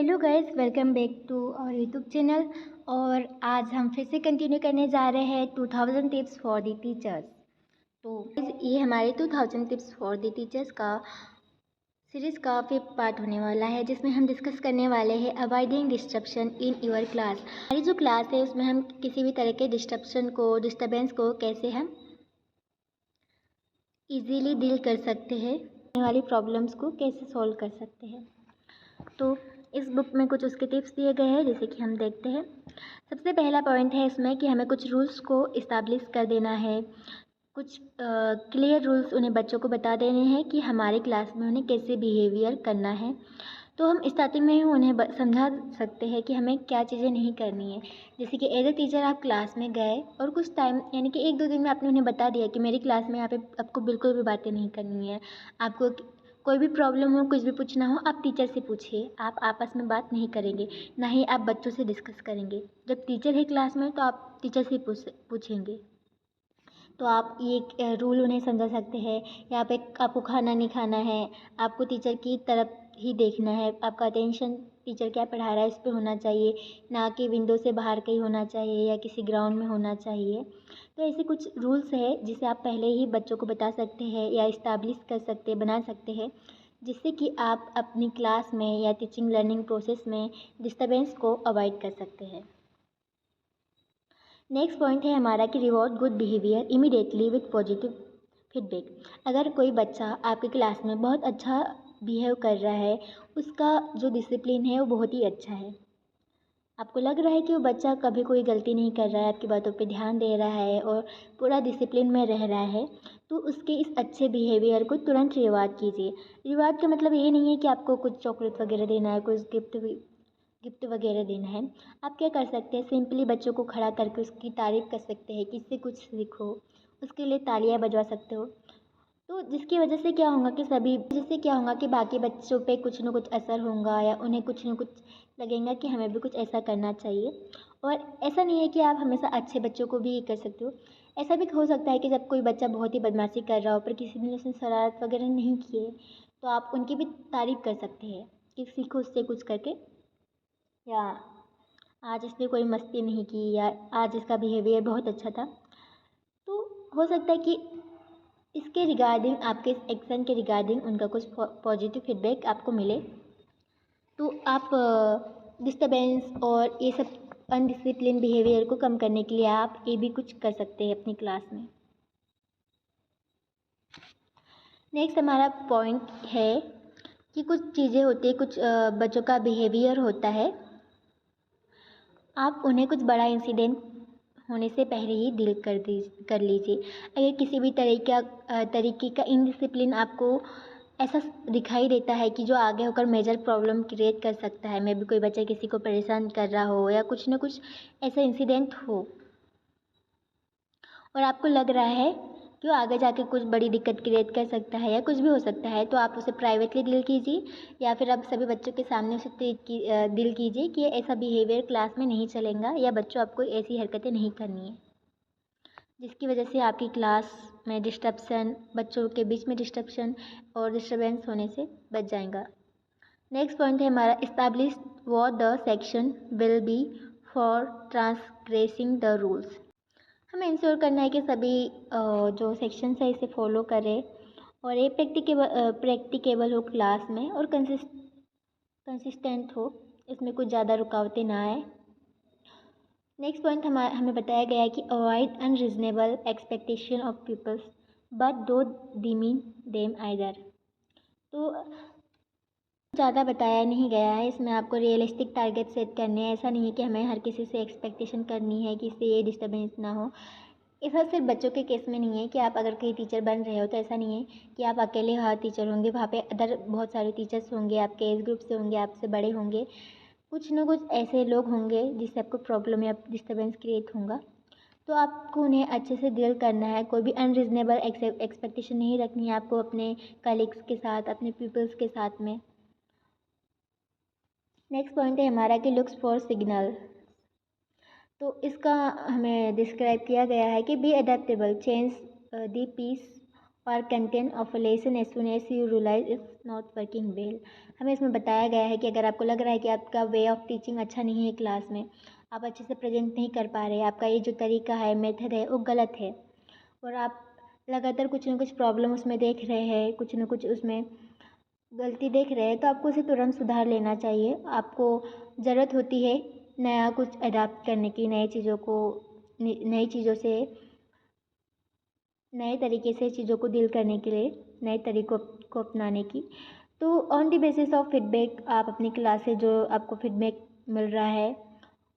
Hello guys, welcome back to our YouTube channel. और आज हम फिर से कंटिन्यू करने जा रहे हैं 2000 टिप्स फॉर द टीचर्स। तो ये हमारे 2000 टिप्स फॉर द टीचर्स का सीरीज़ का 5th पार्ट होने वाला है, जिसमें हम डिस्कस करने वाले हैं avoiding disruption in your class. हमारी जो क्लास है उसमें हम किसी भी तरह के डिस्टर्बेंस को कैसे हम इजीली डील कर सकते हैं, आने वाली प्रॉब्लम्स को कैसे सॉल्व कर सकते हैं। तो इस बुक में कुछ उसके टिप्स दिए गए हैं, जैसे कि हम देखते हैं। सबसे पहला पॉइंट है इसमें कि हमें कुछ रूल्स को इस्टेब्लिश कर देना है। कुछ क्लियर रूल्स उन्हें बच्चों को बता देने हैं कि हमारे क्लास में उन्हें कैसे बिहेवियर करना है। तो हम स्टार्टिंग में ही उन्हें समझा सकते हैं कि हमें क्या चीज़ें नहीं करनी है। जैसे कि एज ए टीचर आप क्लास में गए और कुछ टाइम यानी कि 1-2 दिन में आपने उन्हें बता दिया कि मेरी क्लास में यहाँ पे आपको बिल्कुल भी बातें नहीं करनी है। आपको कोई भी प्रॉब्लम हो, कुछ भी पूछना हो, आप टीचर से पूछिए। आप आपस में बात नहीं करेंगे, ना ही आप बच्चों से डिस्कस करेंगे। जब टीचर है क्लास में तो आप टीचर से पूछेंगे। तो आप ये रूल उन्हें समझा सकते हैं। यहाँ पे आपको खाना नहीं खाना है, आपको टीचर की तरफ ही देखना है। आपका अटेंशन टीचर क्या पढ़ा रहा है इस पे होना चाहिए, ना कि विंडो से बाहर कहीं होना चाहिए या किसी ग्राउंड में होना चाहिए। तो ऐसे कुछ रूल्स है जिसे आप पहले ही बच्चों को बता सकते हैं या इस्टेब्लिश कर सकते बना सकते हैं, जिससे कि आप अपनी क्लास में या टीचिंग लर्निंग प्रोसेस में डिस्टर्बेंस को अवॉइड कर सकते हैं। नेक्स्ट पॉइंट है हमारा कि reward good behaviour immediately with positive feedback. अगर कोई बच्चा आपकी क्लास में बहुत अच्छा बिहेव कर रहा है, उसका जो डिसिप्लिन है वो बहुत ही अच्छा है, आपको लग रहा है कि वो बच्चा कभी कोई गलती नहीं कर रहा है, आपकी बातों पे ध्यान दे रहा है और पूरा डिसिप्लिन में रह रहा है, तो उसके इस अच्छे बिहेवियर को तुरंत रिवार्ड कीजिए। रिवार्ड का मतलब ये नहीं है कि आपको कुछ चॉकलेट वगैरह देना है, कुछ गिफ्ट वगैरह देना है। आप क्या कर सकते हैं, सिंपली बच्चों को खड़ा करके उसकी तारीफ़ कर सकते हैं कि इससे कुछ सीखो, उसके लिए तालियां बजवा सकते हो। तो जिससे क्या होगा कि बाकी बच्चों पे कुछ ना कुछ असर होगा या उन्हें कुछ ना कुछ लगेगा कि हमें भी कुछ ऐसा करना चाहिए। और ऐसा नहीं है कि आप हमेशा अच्छे बच्चों को भी कर सकते हो। ऐसा भी हो सकता है कि जब कोई बच्चा बहुत ही बदमाशी कर रहा हो पर किसी ने उसने शरारत वगैरह नहीं किए, तो आप उनकी भी तारीफ़ कर सकते हैं कि सीखो उससे कुछ करके, या आज इसने कोई मस्ती नहीं की, या आज इसका बिहेवियर बहुत अच्छा था। तो हो सकता है कि इसके रिगार्डिंग, आपके इस एक्शन के रिगार्डिंग उनका कुछ पॉजिटिव फीडबैक आपको मिले, तो आप डिस्टर्बेंस और ये सब अनडिसिप्लिन बिहेवियर को कम करने के लिए आप ये भी कुछ कर सकते हैं अपनी क्लास में। नेक्स्ट हमारा पॉइंट है कि कुछ चीज़ें होती है, कुछ बच्चों का बिहेवियर होता है, आप उन्हें कुछ बड़ा इंसिडेंट होने से पहले ही डील कर लीजिए। अगर किसी भी तरीके का इनडिसिप्लिन आपको ऐसा दिखाई देता है कि जो आगे होकर मेजर प्रॉब्लम क्रिएट कर सकता है, मे बी कोई बच्चा किसी को परेशान कर रहा हो या कुछ ना कुछ ऐसा इंसिडेंट हो और आपको लग रहा है कि वो आगे जाके कुछ बड़ी दिक्कत क्रिएट कर सकता है या कुछ भी हो सकता है, तो आप उसे प्राइवेटली डील कीजिए या फिर आप सभी बच्चों के सामने उसे डील कीजिए कि ऐसा बिहेवियर क्लास में नहीं चलेगा या बच्चों आपको ऐसी हरकतें नहीं करनी है, जिसकी वजह से आपकी क्लास में डिस्ट्रप्शन, बच्चों के बीच में डिस्ट्रप्शन और डिस्टर्बेंस होने से बच जाएगा। नेक्स्ट पॉइंट है हमारा establish what the section will be for transgressing the rules. हमें इंश्योर करना है कि सभी जो सेक्शंस है इसे फॉलो करें और ये प्रैक्टिकेबल हो क्लास में और कंसिस्टेंट हो, इसमें कुछ ज़्यादा रुकावटें ना आए। नेक्स्ट पॉइंट हमें बताया गया है कि avoid unreasonable expectation of peoples but don't demean them either. तो ज़्यादा बताया नहीं गया है, इसमें आपको रियलिस्टिक टारगेट सेट करने हैं। ऐसा नहीं है कि हमें हर किसी से एक्सपेक्टेशन करनी है कि इससे ये डिस्टर्बेंस ना हो। ऐसा सिर्फ बच्चों के केस में नहीं है कि आप अगर कहीं टीचर बन रहे हो तो ऐसा नहीं है कि आप अकेले हर टीचर होंगे, वहाँ पे अदर बहुत सारे टीचर्स होंगे, आपके एज ग्रुप से होंगे, आपसे बड़े होंगे, कुछ ना कुछ ऐसे लोग होंगे जिससे आपको प्रॉब्लम या डिस्टर्बेंस क्रिएट होगा। तो आपको उन्हें अच्छे से डील करना है, कोई भी अनरीजनेबल एक्सपेक्टेशन नहीं रखनी है आपको अपने कलीग्स के साथ, अपने पीपल्स के साथ में। नेक्स्ट पॉइंट है हमारा कि लुक्स फॉर सिग्नल। तो इसका हमें डिस्क्राइब किया गया है कि be adaptable, change the pace और content of a lesson as soon as you realize it's not working well। हमें इसमें बताया गया है कि अगर आपको लग रहा है कि आपका वे ऑफ टीचिंग अच्छा नहीं है क्लास में, आप अच्छे से प्रेजेंट नहीं कर पा रहे, आपका ये जो तरीका है, मेथड है, वो गलत है, और आप लगातार कुछ ना कुछ प्रॉब्लम उसमें देख रहे हैं, कुछ ना कुछ उसमें गलती देख रहे हैं, तो आपको उसे तुरंत सुधार लेना चाहिए। आपको ज़रूरत होती है नया कुछ अडाप्ट करने की, नई चीज़ों से, नए तरीके से चीज़ों को डील करने के लिए, नए तरीक़ों को अपनाने की। तो on the basis of feedback, आप अपनी क्लास से जो आपको फीडबैक मिल रहा है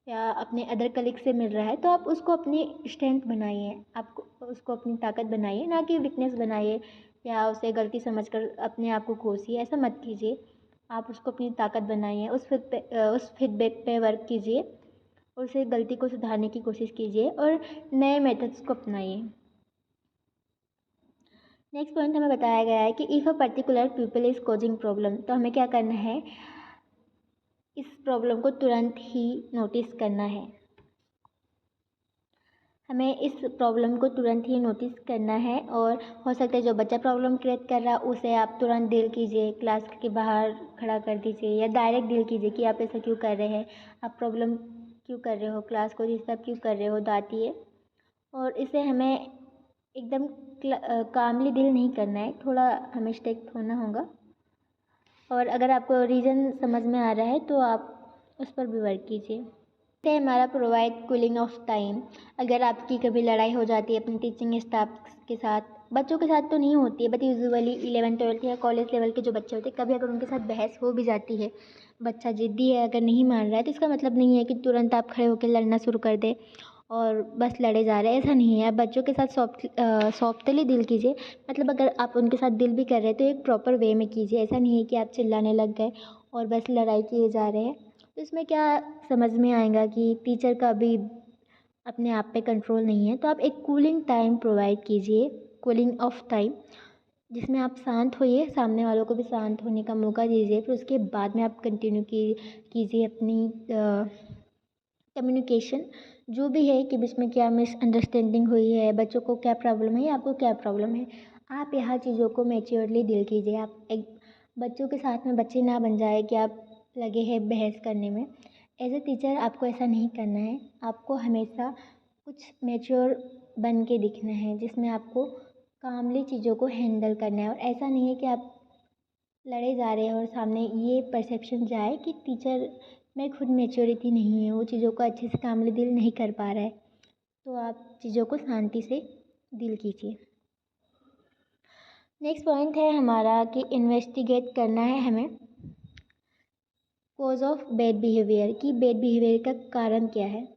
या अपने अदर कलीग से मिल रहा है, तो आप उसको अपनी स्ट्रेंथ बनाइए, आपको उसको अपनी ताकत बनाइए, ना कि वीकनेस बनाइए या उसे गलती समझकर अपने आप को कोसिए। ऐसा मत कीजिए, आप उसको अपनी ताकत बनाइए, उस फीडबैक पे वर्क कीजिए और उसे गलती को सुधारने की कोशिश कीजिए और नए मेथड्स को अपनाइए। नेक्स्ट पॉइंट हमें बताया गया है कि if a particular people is causing problem, तो हमें क्या करना है, इस प्रॉब्लम को तुरंत ही नोटिस करना है। हमें इस प्रॉब्लम को तुरंत ही नोटिस करना है, और हो सकता है जो बच्चा प्रॉब्लम क्रिएट कर रहा है उसे आप तुरंत डील कीजिए, क्लास के बाहर खड़ा कर दीजिए या डायरेक्ट डील कीजिए कि आप ऐसा क्यों कर रहे हैं, आप प्रॉब्लम क्यों कर रहे हो, क्लास को डिस्टर्ब क्यों कर रहे हो, डांटिए। और इसे हमें एकदम कामली डील नहीं करना है, थोड़ा हमें स्ट्रिक्ट होना होगा। और अगर आपको रीज़न समझ में आ रहा है तो आप उस पर भी वर्क कीजिए। है हमारा प्रोवाइड कूलिंग ऑफ टाइम। अगर आपकी कभी लड़ाई हो जाती है अपने टीचिंग स्टाफ के साथ, बच्चों के साथ तो नहीं होती है, बट यूजुअली 11th-12th या कॉलेज लेवल के जो बच्चे होते हैं, कभी अगर उनके साथ बहस हो भी जाती है, बच्चा ज़िद्दी है, अगर नहीं मान रहा है, तो इसका मतलब नहीं है कि तुरंत आप खड़े होकर लड़ना शुरू कर दें और बस लड़े जा रहे हैं, ऐसा नहीं है। आप बच्चों के साथ सॉफ्टली डील कीजिए, मतलब अगर आप उनके साथ डील भी कर रहे हैं तो एक प्रॉपर वे में कीजिए। ऐसा नहीं है कि आप चिल्लाने लग गए और बस लड़ाई किए जा रहे हैं, तो इसमें क्या समझ में आएगा कि टीचर का भी अपने आप पे कंट्रोल नहीं है। तो आप एक कूलिंग टाइम प्रोवाइड कीजिए, कूलिंग ऑफ टाइम, जिसमें आप शांत होइए, सामने वालों को भी शांत होने का मौका दीजिए, फिर उसके बाद में आप कंटिन्यू कीजिए अपनी कम्युनिकेशन, जो भी है कि बीच में क्या मिसअंडरस्टैंडिंग हुई है, बच्चों को क्या प्रॉब्लम है या आपको क्या प्रॉब्लम है, आप यहाँ चीज़ों को मैच्योरली डील कीजिए। आप एक बच्चों के साथ में बच्चे ना बन जाए कि आप लगे हैं बहस करने में। एज ए टीचर आपको ऐसा नहीं करना है, आपको हमेशा कुछ मैच्योर बन के दिखना है, जिसमें आपको कामली चीज़ों को हैंडल करना है। और ऐसा नहीं है कि आप लड़े जा रहे हैं और सामने ये परसेप्शन जाए कि टीचर में खुद मैच्योरिटी नहीं है, वो चीज़ों को अच्छे से कामली डील नहीं कर पा रहा है, तो आप चीज़ों को शांति से डील कीजिए। नेक्स्ट पॉइंट है हमारा कि इन्वेस्टिगेट करना है हमें कॉज ऑफ बैड बिहेवियर, कि बैड बिहेवियर का कारण क्या है।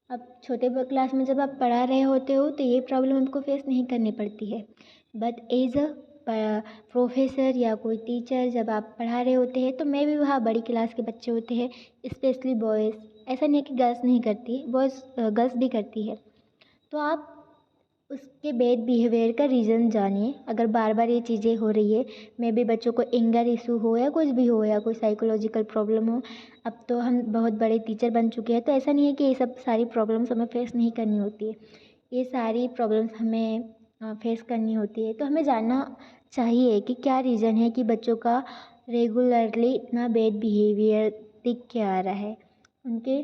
अब छोटे क्लास में जब आप पढ़ा रहे होते हो तो ये प्रॉब्लम आपको फेस नहीं करनी पड़ती है, बट एज अ प्रोफेसर या कोई टीचर जब आप पढ़ा रहे होते हैं, तो मैं भी वहाँ बड़ी क्लास के बच्चे होते हैं, स्पेशली बॉयज़, ऐसा नहीं है कि गर्ल्स नहीं करती, बॉयज़ गर्ल्स भी करती है, तो आप उसके बैड बिहेवियर का रीज़न जानिए। अगर बार बार ये चीज़ें हो रही है, मे बी बच्चों को एंगर इशू हो या कुछ भी हो या कोई साइकोलॉजिकल प्रॉब्लम हो, अब तो हम बहुत बड़े टीचर बन चुके हैं, तो ऐसा नहीं है कि ये सब सारी प्रॉब्लम्स हमें फेस नहीं करनी होती है, ये सारी प्रॉब्लम्स हमें फेस करनी होती है। तो हमें जानना चाहिए कि क्या रीज़न है कि बच्चों का रेगुलरली इतना बैड बिहेवियर दिख के आ रहा है, उनके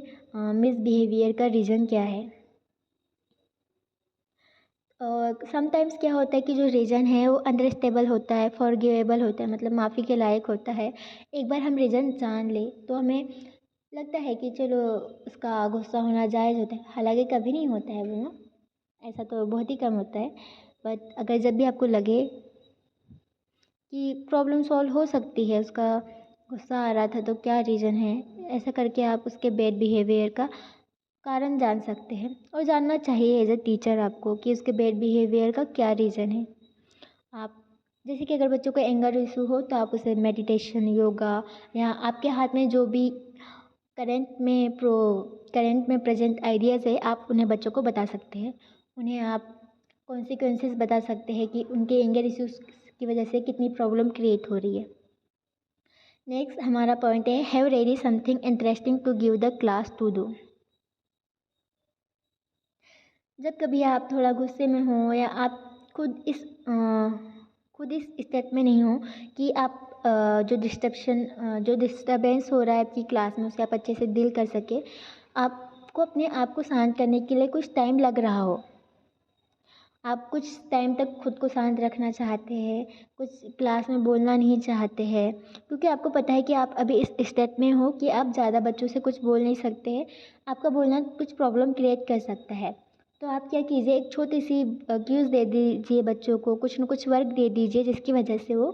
मिसबिहेवियर का रीज़न क्या है। समटाइम्स क्या होता है कि जो रीज़न है वो अंडरस्टेबल होता है, फॉरगिवेबल होता है, मतलब माफ़ी के लायक होता है। एक बार हम रीज़न जान लें तो हमें लगता है कि चलो उसका गुस्सा होना जायज़ होता है, हालांकि कभी नहीं होता है वो ना, ऐसा तो बहुत ही कम होता है। बट अगर जब भी आपको लगे कि प्रॉब्लम सॉल्व हो सकती है, उसका गुस्सा आ रहा था तो क्या रीज़न है, ऐसा करके आप उसके बैड बिहेवियर का कारण जान सकते हैं। और जानना चाहिए एज ए टीचर आपको कि उसके बैड बिहेवियर का क्या रीज़न है। आप जैसे कि अगर बच्चों को एंगर इशू हो तो आप उसे मेडिटेशन, योगा, या आपके हाथ में जो भी करंट में प्रेजेंट आइडियाज़ है, आप उन्हें बच्चों को बता सकते हैं। उन्हें आप कॉन्सिक्वेंसेस बता सकते हैं कि उनके एंगर इश्यूज़ की वजह से कितनी प्रॉब्लम क्रिएट हो रही है। नेक्स्ट हमारा पॉइंट है have ready something interesting to give the class to do. जब कभी आप थोड़ा गुस्से में हो या आप खुद इस खुद इस स्टेट में नहीं हो कि आप जो डिस्टर्बेंस हो रहा है आपकी क्लास में उसे आप अच्छे से डील कर सके। आपको अपने आप को शांत करने के लिए कुछ टाइम लग रहा हो, आप कुछ टाइम तक खुद को शांत रखना चाहते हैं, कुछ क्लास में बोलना नहीं चाहते हैं, क्योंकि आपको पता है कि आप अभी इस स्टेट में हो कि आप ज़्यादा बच्चों से कुछ बोल नहीं सकते हैं, आपका बोलना कुछ प्रॉब्लम क्रिएट कर सकता है। तो आप क्या कीजिए, एक छोटी सी क्यूज़ दे दीजिए बच्चों को, कुछ न कुछ वर्क दे दीजिए जिसकी वजह से वो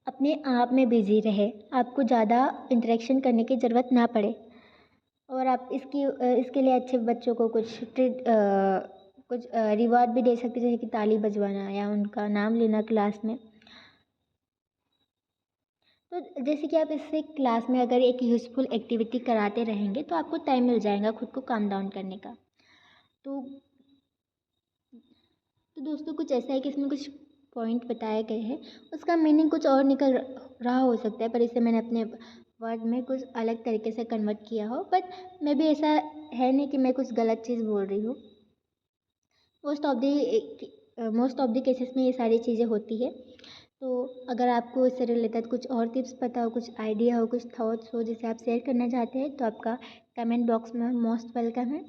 अपने आप में बिज़ी रहे, आपको ज़्यादा इंटरेक्शन करने की ज़रूरत ना पड़े। और आप इसके लिए अच्छे बच्चों को कुछ रिवॉर्ड भी दे सकते हैं, जैसे कि ताली बजवाना या उनका नाम लेना क्लास में। तो जैसे कि आप इससे क्लास में अगर एक यूज़फुल एक्टिविटी कराते रहेंगे तो आपको टाइम मिल जाएगा खुद को काम डाउन करने का। तो दोस्तों कुछ ऐसा है कि इसमें कुछ पॉइंट बताए गए हैं, उसका मीनिंग कुछ और निकल रहा हो सकता है, पर इसे मैंने अपने वर्ड में कुछ अलग तरीके से कन्वर्ट किया हो। बट मे भी ऐसा है नहीं कि मैं कुछ गलत चीज़ बोल रही हूँ। मोस्ट ऑफ द केसेस में ये सारी चीज़ें होती है। तो अगर आपको इससे रिलेटेड कुछ और टिप्स पता हो, कुछ आइडिया हो, कुछ थॉट्स हो जिसे आप शेयर करना चाहते हैं, तो आपका कमेंट बॉक्स में मोस्ट वेलकम है।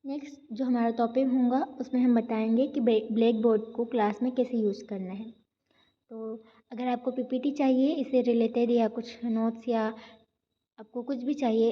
नेक्स्ट जो हमारा टॉपिक होगा उसमें हम बताएंगे कि ब्लैक बोर्ड को क्लास में कैसे यूज़ करना है। तो अगर आपको पीपीटी चाहिए इससे रिलेटेड या कुछ नोट्स या आपको कुछ भी चाहिए